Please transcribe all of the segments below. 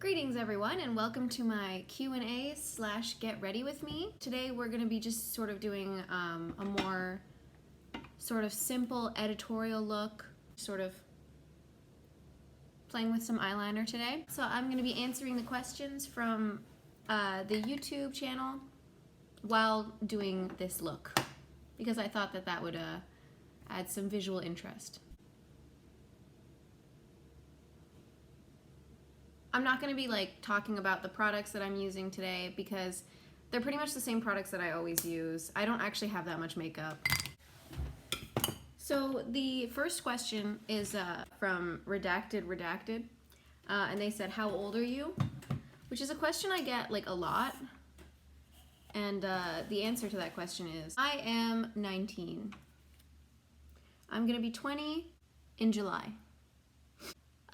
Greetings everyone and welcome to my Q&A / get ready with me. Today we're going to be just sort of doing a more sort of simple editorial look, sort of playing with some eyeliner today. So I'm going to be answering the questions from the YouTube channel while doing this look because I thought that would add some visual interest. I'm not going to be like talking about the products that I'm using today because they're pretty much the same products that I always use. I don't actually have that much makeup. So the first question is from Redacted, and they said, how old are you? Which is a question I get like a lot. And the answer to that question is, I am 19. I'm going to be 20 in July.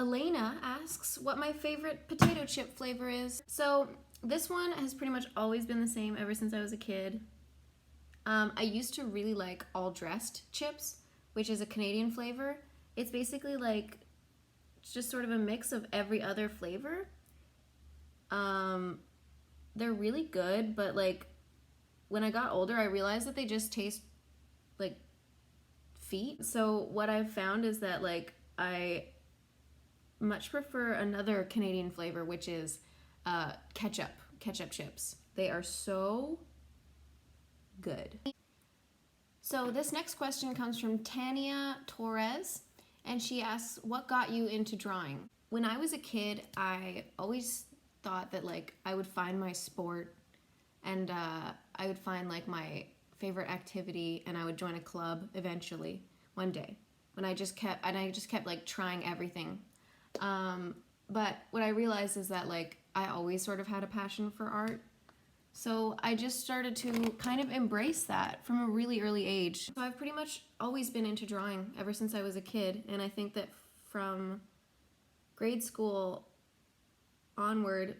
Elena asks what my favorite potato chip flavor is. So this one has pretty much always been the same ever since I was a kid. I used to really like All Dressed chips, which is a Canadian flavor. It's basically like just sort of a mix of every other flavor. They're really good, but like when I got older, I realized that they just taste like feet. So what I've found is that like I much prefer another Canadian flavor, which is ketchup chips. They are so good. So this next question comes from Tania Torres, and she asks, what got you into drawing? When I was a kid, I always thought that like I would find my sport and I would find like my favorite activity and I would join a club eventually one day when I just kept like trying everything. But what I realized is that like I always sort of had a passion for art. So I just started to kind of embrace that from a really early age. So I've pretty much always been into drawing ever since I was a kid. And I think that from grade school onward,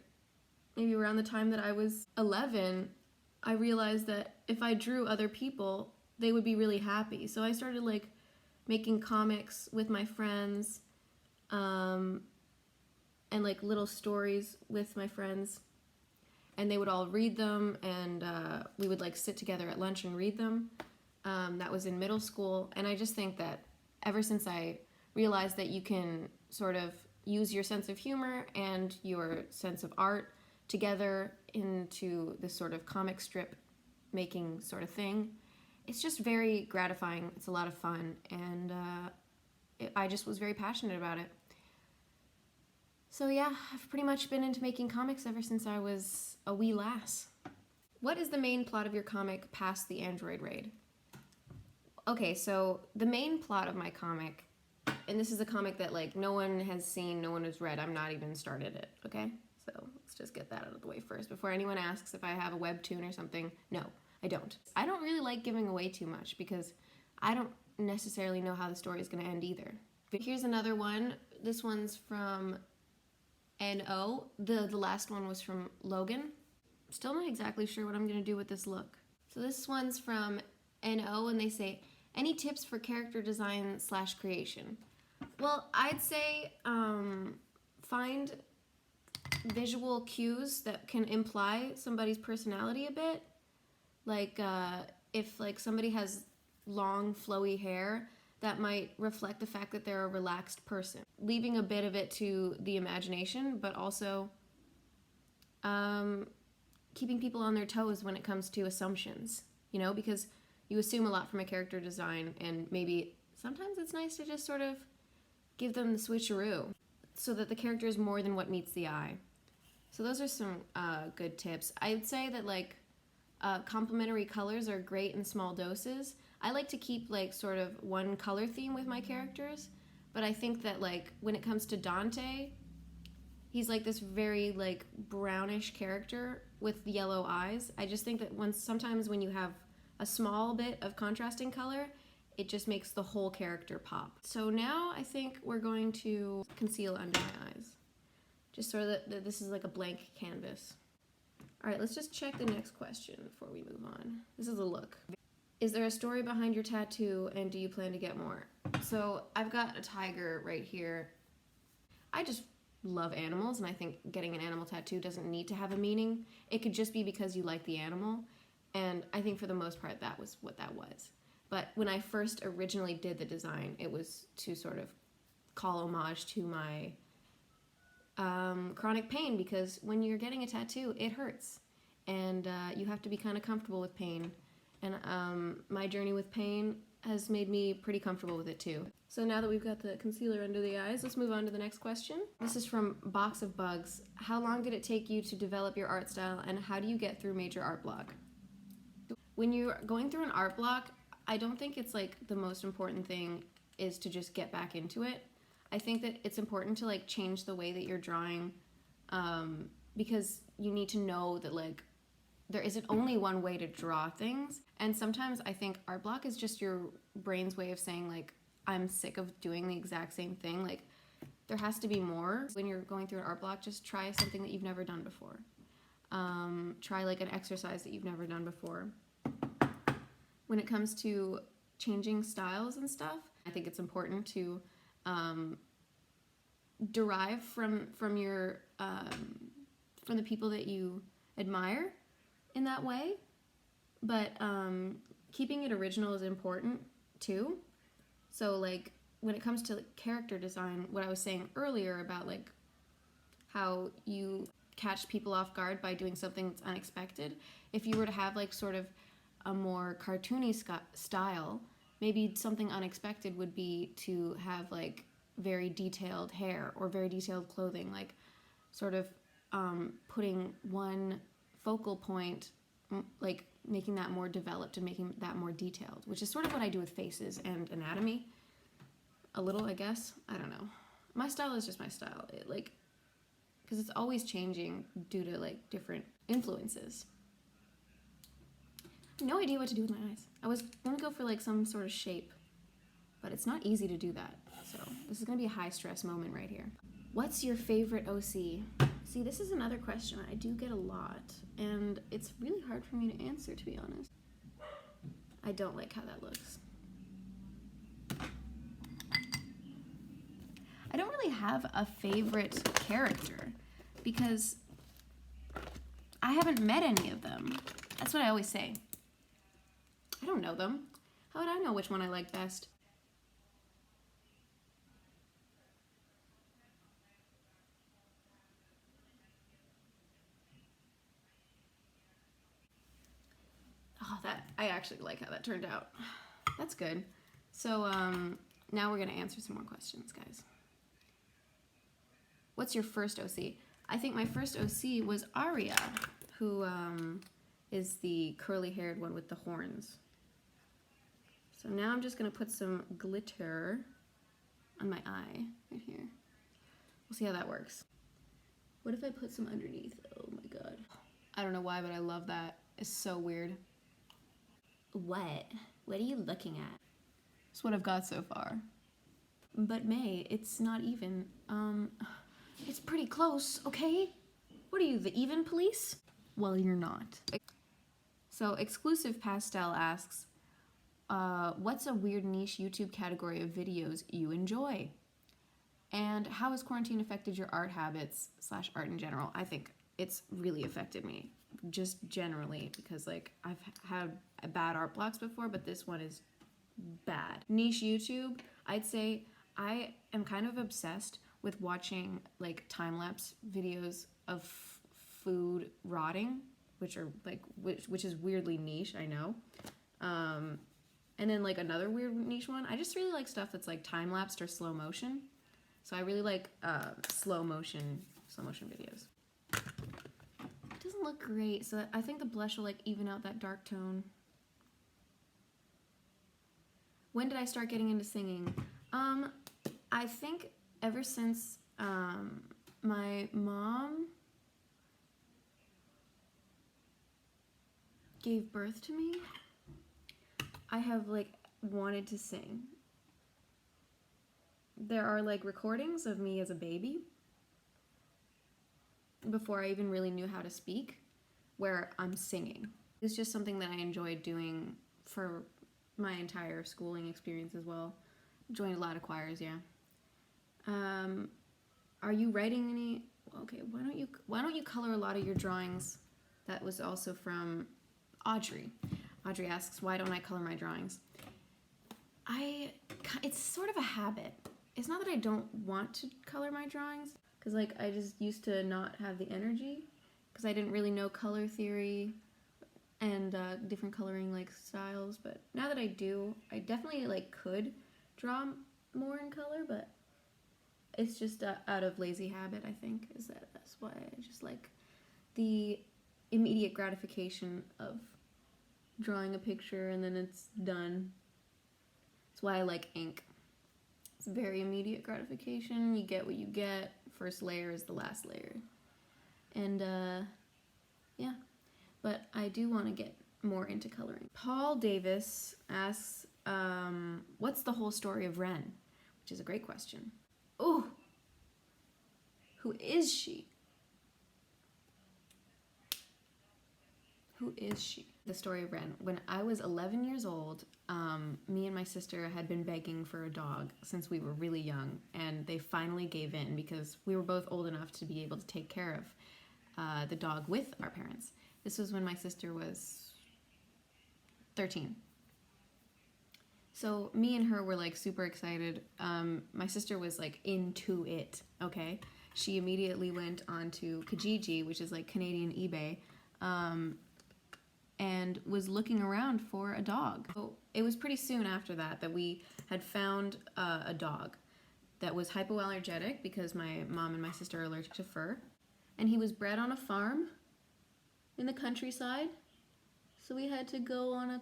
maybe around the time that I was 11, I realized that if I drew other people, they would be really happy. So I started like making comics with my friends, and like little stories with my friends, and they would all read them, and we would like sit together at lunch and read them. That was in middle school, and I just think that ever since I realized that you can sort of use your sense of humor and your sense of art together into this sort of comic strip making sort of thing, it's just very gratifying. It's a lot of fun, and I just was very passionate about it. So yeah, I've pretty much been into making comics ever since I was a wee lass. What is the main plot of your comic past the android raid? Okay, so the main plot of my comic, and this is a comic that like no one has seen, no one has read, I'm not even started it, okay? So let's just get that out of the way first before anyone asks if I have a webtoon or something. No, I don't. I don't really like giving away too much because I don't necessarily know how the story is going to end either. But here's another one. This one's from NO. The last one was from Logan. Still not exactly sure what I'm going to do with this look. So this one's from NO, and they say, any tips for character design / creation? Well, I'd say find visual cues that can imply somebody's personality a bit. Like if like somebody has long flowy hair, that might reflect the fact that they're a relaxed person. Leaving a bit of it to the imagination, but also keeping people on their toes when it comes to assumptions, you know, because you assume a lot from a character design, and maybe sometimes it's nice to just sort of give them the switcheroo so that the character is more than what meets the eye. So those are some good tips. I'd say that like complementary colors are great in small doses. I like to keep like sort of one color theme with my characters, but I think that like when it comes to Dante, he's like this very like brownish character with yellow eyes. I just think that sometimes when you have a small bit of contrasting color, it just makes the whole character pop. So now I think we're going to conceal under my eyes, just so that this is like a blank canvas. All right, let's just check the next question before we move on. This is a look. Is there a story behind your tattoo, and do you plan to get more? So I've got a tiger right here. I just love animals, and I think getting an animal tattoo doesn't need to have a meaning. It could just be because you like the animal, and I think for the most part that was what that was. But when I first originally did the design, it was to sort of call homage to my chronic pain, because when you're getting a tattoo, it hurts, and you have to be kind of comfortable with pain. And my journey with pain has made me pretty comfortable with it too. So now that we've got the concealer under the eyes, let's move on to the next question. This is from Box of Bugs. How long did it take you to develop your art style, and how do you get through major art block? When you're going through an art block, I don't think it's like the most important thing is to just get back into it. I think that it's important to like change the way that you're drawing, because you need to know that like there isn't only one way to draw things. And sometimes I think art block is just your brain's way of saying like, I'm sick of doing the exact same thing. Like there has to be more. When you're going through an art block, just try something that you've never done before. Try like an exercise that you've never done before. When it comes to changing styles and stuff, I think it's important to derive from your from the people that you admire in that way, but keeping it original is important too. So like when it comes to character design, what I was saying earlier about like how you catch people off guard by doing something that's unexpected, if you were to have like sort of a more cartoony style, maybe something unexpected would be to have like very detailed hair or very detailed clothing, like sort of putting one focal point, like making that more developed and making that more detailed, which is sort of what I do with faces and anatomy. A little, I guess. I don't know. My style is just my style. It like, because it's always changing due to like different influences. No idea what to do with my eyes. I was gonna go for like some sort of shape, but it's not easy to do that. So this is gonna be a high stress moment right here. What's your favorite OC? See, this is another question I do get a lot, and it's really hard for me to answer, to be honest. I don't like how that looks. I don't really have a favorite character because I haven't met any of them. That's what I always say. I don't know them. How would I know which one I like best? Oh, I actually like how that turned out. That's good. So now we're gonna answer some more questions, guys. What's your first OC? I think my first OC was Aria, who is the curly-haired one with the horns. So now I'm just gonna put some glitter on my eye right here. We'll see how that works. What if I put some underneath? Oh my god. I don't know why, but I love that. It's so weird. What? What are you looking at? That's what I've got so far. But May, it's not even. It's pretty close, okay? What are you, the even police? Well, you're not. So Exclusive Pastel asks, what's a weird niche YouTube category of videos you enjoy? And how has quarantine affected your art habits / art in general? I think it's really affected me, just generally, because like I've had bad art blocks before, but this one is bad. Niche YouTube, I'd say I am kind of obsessed with watching like time-lapse videos of food rotting, which are like which is weirdly niche, I know. And then like another weird niche one, I just really like stuff that's like time-lapsed or slow motion. So I really like slow motion videos. It doesn't look great, so I think the blush will like even out that dark tone. When did I start getting into singing? I think ever since my mom gave birth to me, I have like wanted to sing. There are like recordings of me as a baby before I even really knew how to speak where I'm singing. It's just something that I enjoyed doing for my entire schooling experience as well. Joined a lot of choirs, yeah. Are you writing any? Okay, why don't you color a lot of your drawings? That was also from Audrey. Audrey asks, why don't I color my drawings? It's sort of a habit. It's not that I don't want to color my drawings, because like I just used to not have the energy, because I didn't really know color theory and different coloring like styles. But now that I do, I definitely like could draw more in color, but it's just out of lazy habit. I think that's why I just like the immediate gratification of drawing a picture and then it's done. That's why I like ink. It's very immediate gratification. You get what you get. First layer is the last layer. And yeah, but I do want to get more into coloring. Paul Davis asks, what's the whole story of Ren? Which is a great question. Oh, who is she? Who is she? The story of Ren. When I was 11 years old, me and my sister had been begging for a dog since we were really young, and they finally gave in because we were both old enough to be able to take care of the dog with our parents. This was when my sister was 13. So me and her were like super excited. My sister was like into it, okay? She immediately went onto Kijiji, which is like Canadian eBay, and was looking around for a dog. So it was pretty soon after that that we had found a dog that was hypoallergenic because my mom and my sister are allergic to fur. And he was bred on a farm in the countryside. So we had to go on a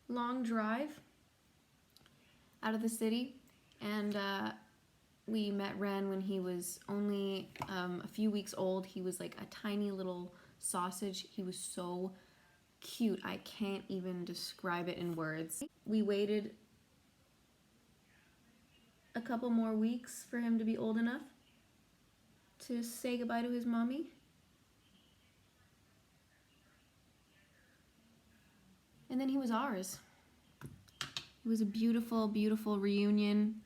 long drive out of the city. And we met Ren when he was only a few weeks old. He was like a tiny little sausage. He was so cute. I can't even describe it in words. We waited a couple more weeks for him to be old enough to say goodbye to his mommy. And then he was ours. It was a beautiful, beautiful reunion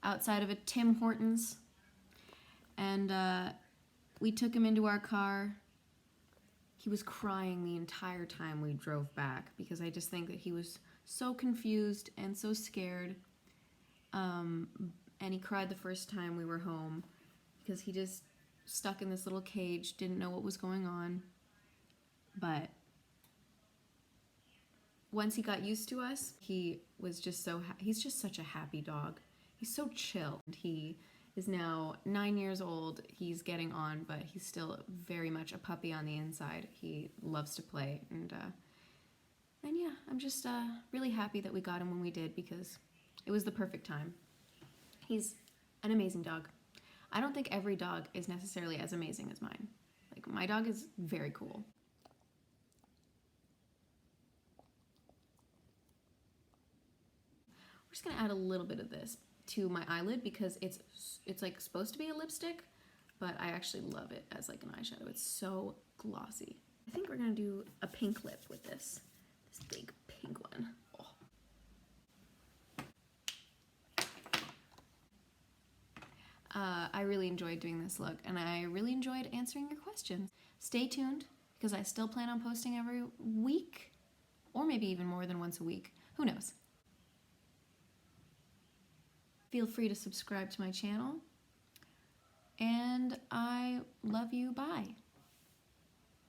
outside of a Tim Hortons. And we took him into our car. He was crying the entire time we drove back because I just think that he was so confused and so scared. And he cried the first time we were home because he just stuck in this little cage, didn't know what was going on. But once he got used to us, he was just he's just such a happy dog. He's so chill. He is now 9 years old. He's getting on, but he's still very much a puppy on the inside. He loves to play, and yeah, I'm just really happy that we got him when we did because it was the perfect time. He's an amazing dog. I don't think every dog is necessarily as amazing as mine. Like, my dog is very cool. We're just gonna add a little bit of this to my eyelid because it's like supposed to be a lipstick, but I actually love it as like an eyeshadow. It's so glossy. I think we're gonna do a pink lip with this big pink one. Oh. I really enjoyed doing this look, and I really enjoyed answering your questions. Stay tuned because I still plan on posting every week, or maybe even more than once a week. Who knows? Feel free to subscribe to my channel, and I love you. Bye.